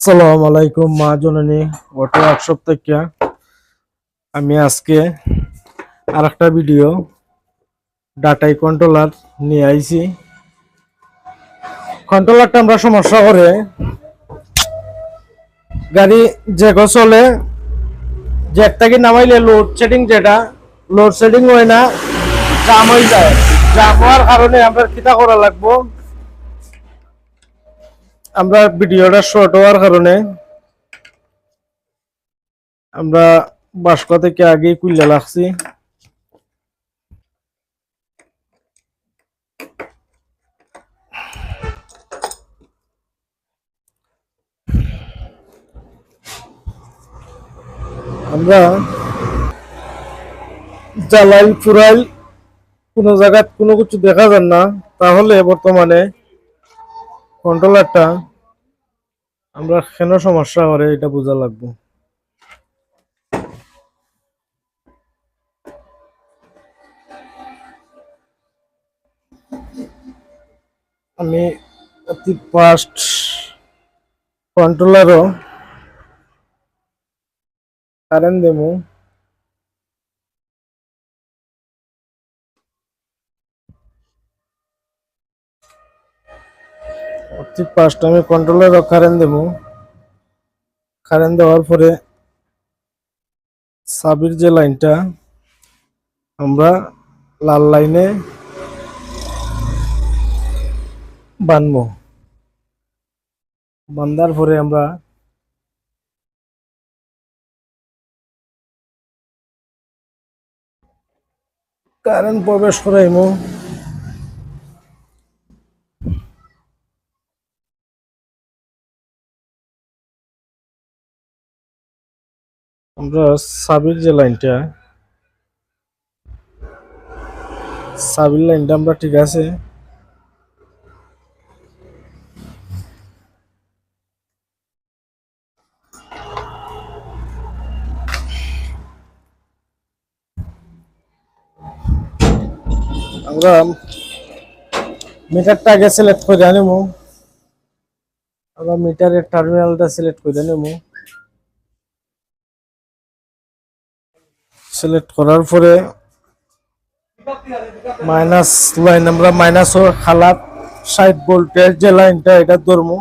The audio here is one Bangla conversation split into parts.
আসসালামু আলাইকুম মা জননী অটো ওয়ার্কশপ থেকে আমি আজকে আরেকটা ভিডিও ডাটাই কন্ট্রোলার নিয়ে আইছি। কন্ট্রোলারটা আমরা সমস্যা করে গাড়ি যে চলে জ্যাক থেকে নামাইলে লোড সেটিং যেটা লোড সেটিং হয় না, জাম হয়ে যায়। জাম হওয়ার কারণে আমরা কিটা করা লাগবো, আমরা ভিডিওটা শর্ট হওয়ার কারণে আমরা বাস্ক থেকে আগে কুইলা লাগছি। আমরা জ্বালাই ফুরাইল কোনো জায়গায় কোনো কিছু দেখা যান না, তাহলে বর্তমানে কন্ট্রোলারটা আমরা কেন সমস্যা করে এটা বোঝা লাগবে। আমি অতি ফাস্ট কন্ট্রোলারও কারেন্ট দেবো। অতি ফাস্ট আমি কন্ট্রোলারও কারেন্ট দেবো। কারেন্ট দেওয়ার পরে সাবির যে লাইনটা আমরা লাল লাইনে বানবো। বান্ধার পরে আমরা কারেন্ট প্রবেশ করাইমু। আমরা সাবির যে লাইনটা সাবির লাইনটা আমরা ঠিক আছে আমরা মিটারটা আগে সিলেক্ট করে আনিমু। আমরা মিটারের টার্মিনালটা সিলেক্ট করে আনিমু। সিলেক্ট করার পরে মাইনাস লাইন আমরা মাইনাস খালাপ 60 ভোল্টের যে লাইনটা এটা ধরবো।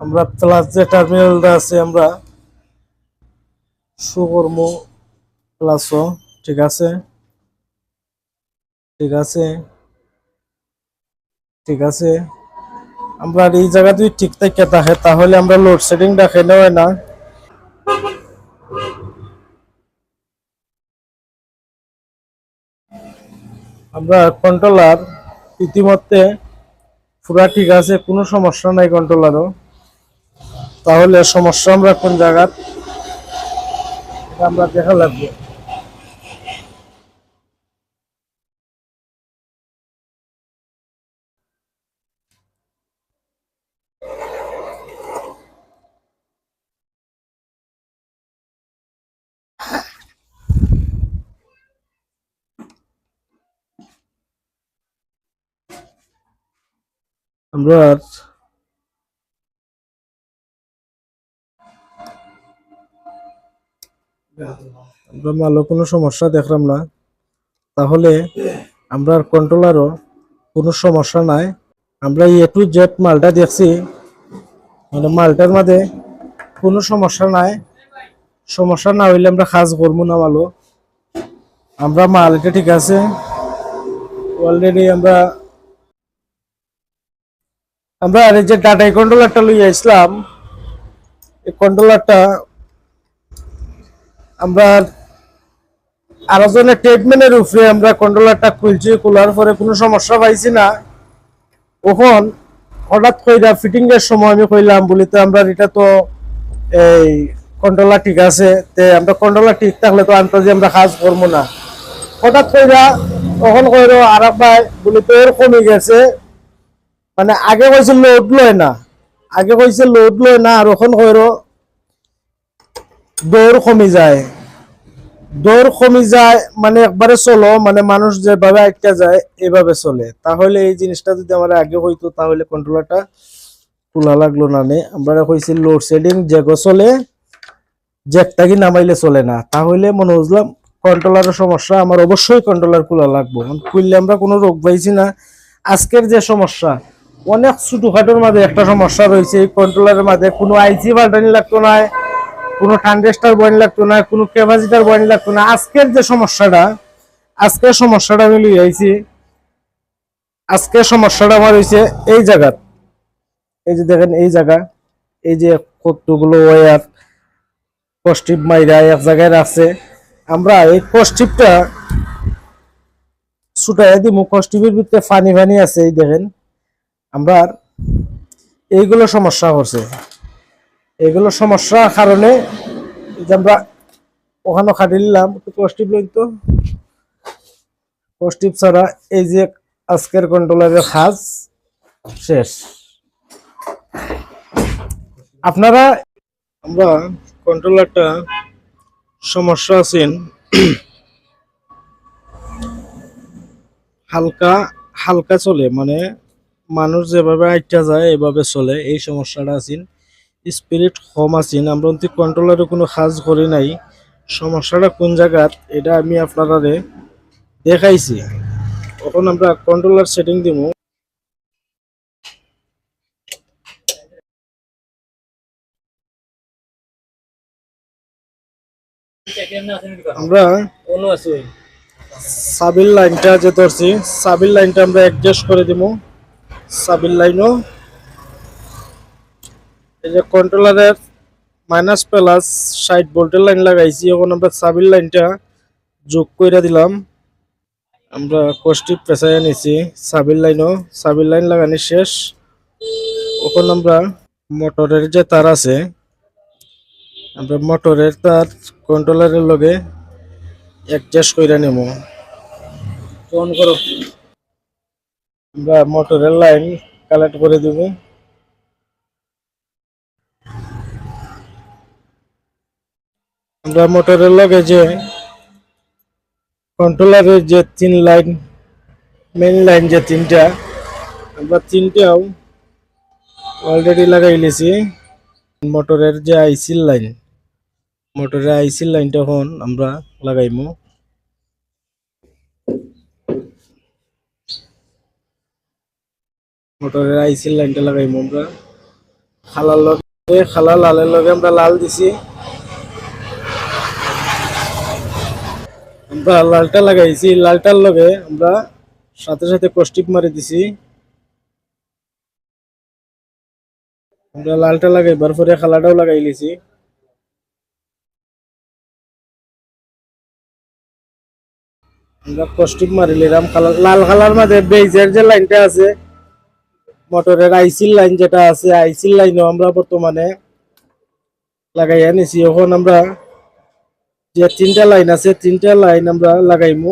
আমরা প্লাস যে টার্মিনালটা আছে আমরা শো করবো প্লাসও। ঠিক আছে, ঠিক আছে, ঠিক আছে। আমরা এই জায়গাতে ঠিক থাকে তাহলে আমরা লোড সেটিং দেখে নেওয়া না। আমরা কন্ট্রোলার ইতিমধ্যে পুরা ঠিক আছে, কোনো সমস্যা নাই কন্ট্রোলারও। তাহলে সমস্যা আমরা কোন জায়গা আমরা দেখা লাগবে। আমরা ভালো কোনো সমস্যা দেখলাম না, তাহলে আমরা কন্ট্রোলারও কোনো সমস্যা নাই। আমরা এ টু জেড মালটা দেখছি, মানে মালটার মধ্যে কোনো সমস্যা নাই। সমস্যা না হইলে আমরা কাজ করবো না ভালো। আমরা মালটা ঠিক আছে অলরেডি। আমরা আমরা আর এই যে ডাটা কন্ট্রোলারটা লইয়া আসলাম, এই কন্ট্রোলারটা আমরা আরো জনের ট্রিটমেন্টের উপরে আমরা কন্ট্রোলারটা খুলছি। খোলার পরে কোনো সমস্যা পাইছি না। তখন হঠাৎ কইরা ফিটিং এর সময় আমি কইলাম বলি তো আমরা এটা তো এই কন্ট্রোলার ঠিক আছে, তে আমরা কন্ট্রোলার ঠিক থাকলে তো আনতে আমরা কাজ করবো না। হঠাৎ কইরা তখন কইরো আরাম ভাই বলি তো এর কমে গেছে, মানে আগে কইছে লোড লয় না, আগে কইছে লোড লয় না, আর এখন কইরো দৌড় কমে যায়। দৌড় কমে যায় মানে একবারে চলো, মানে মানুষ যেভাবে আটকে যায় এভাবে চলে। তাহলে এই জিনিসটা যদি আমার আগে হইতো তাহলে কন্ট্রোলারটা খোলা লাগলো না নে আমরা কইছি লোডশেডিং যেগো চলে জ্যাকটা কি নামাইলে চলে না, তাহলে মনে বুঝলাম কন্ট্রোলারের সমস্যা, আমার অবশ্যই কন্ট্রোলার খোলা লাগবো। খুললে আমরা কোনো রোগ পাইছি না। আজকের যে সমস্যা অনেক ছোটখাটোর মাঝে একটা সমস্যা রয়েছে, এই কন্ট্রোলারের মাঝে কোনো আইসি পাল্টানি লাগতো না, কোনো ট্রানজিস্টার বয়ন লাগতো না, কোনো ক্যাপাসিটার বয়ন লাগতো না। আজকের যে সমস্যাটা, আজকের সমস্যাটা আমি লই আইছি, আজকের সমস্যাটা আমার হয়েছে এই জায়গার, এই যে দেখেন এই জায়গা, এই যে কতগুলো ওয়্যার কস্টিপ মাইরা এক জায়গায় রাখছে। আমরা এই কস্টিপটা ছুটাইয়া দিমু, কস্টিপের ভিতরে ফানি ফানি আছে, এই দেখেন আমরা এইগুলো সমস্যা করছে। এগুলো সমস্যার কারণে যে আমরা ওখানে খাটি নিলাম কস্টিপ লই, তো কস্টিপ ছাড়া এই যে আজকের কন্ট্রোলারের কাজ শেষ। আপনারা আমরা কন্ট্রোলারটা সমস্যা আছেন হালকা হালকা চলে, মানে মানুষ যেভাবে আইটা যায় এভাবে চলে, এই সমস্যাটা আছেন। স্পিরিট কম আছেন, আমরা অন্তি কন্ট্রোলারে কোনো কাজ করি নাই। সমস্যাটা কোন জায়গার এটা আমি আপনারা দেখাইছি। এখন আমরা কন্ট্রোলার সেটিং দিব। আমরা সাবিল লাইনটা যে ধরছি, সাবিল লাইনটা আমরা অ্যাডজাস্ট করে দিব। সাবিল লাইনও এই যে কন্ট্রোলারের মাইনাস প্লাস 60 ভোল্টের লাইন লাগাইছি, এখন আমরা সাবিল লাইনটা যোগ করে দিলাম। আমরা কস্টিপ পেঁচাইয়া নিছি, সাবিল লাইনও সাবিল লাইন লাগানি শেষ। এখন আমরা মোটরের যে তার আছে, আমরা মোটরের তার কন্ট্রোলারের লগে অ্যাডজাস্ট করে নেব। অন করো, আমরা মোটরের লাইন কালেক্ট করে দেব। আমরা মোটরের লগে যে কন্ট্রোলারের যে 3 লাইন, মেইন লাইন যে 3টা, আমরা 3টাও অলরেডি লাগাই লিছি। মোটরের যে আইসির লাইন, মোটরের আইসির লাইনটা এখন আমরা লাগাইমু। মোটরের আইসির লাইনটা লাগাইমু আমরা। খালার লগে, খালা লালের লগে আমরা লাল দিছি, আমরা লালটা লাগাইছি। লালটার লগে আমরা সাথে সাথে কস্টিপ মারি দিছি। আমরা লালটা লাগাইবার পরে খালাটাও লাগাই লিছি। আমরা কস্টিপ মারি লিলাম। লাল কালার মাঝে বেজের যে লাইনটা আছে, মোটরের আইসির লাইন যেটা আছে, আইসির লাইনও আমরা বর্তমানে লাগাইয়া নিছি। এখন আমরা যে 3টা লাইন আছে, 3টা লাইন আমরা লাগাইমু,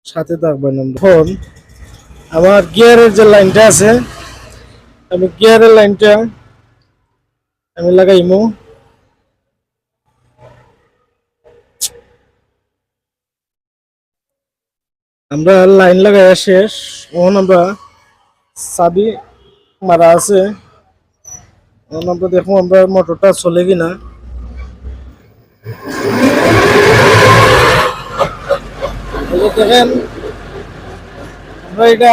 সাথে থাকবেন। এখন আমার গিয়ারের যে লাইনটা আছে, আমি গিয়ারের লাইনটা আমি লাগাইমু। আমরা লাইন লাগাইয়া শেষ। এখন আমরা চাবি মারা আছে, এখন আমরা দেখো আমরা মোটরটা চলে কিনা। দেখেন আমরা এটা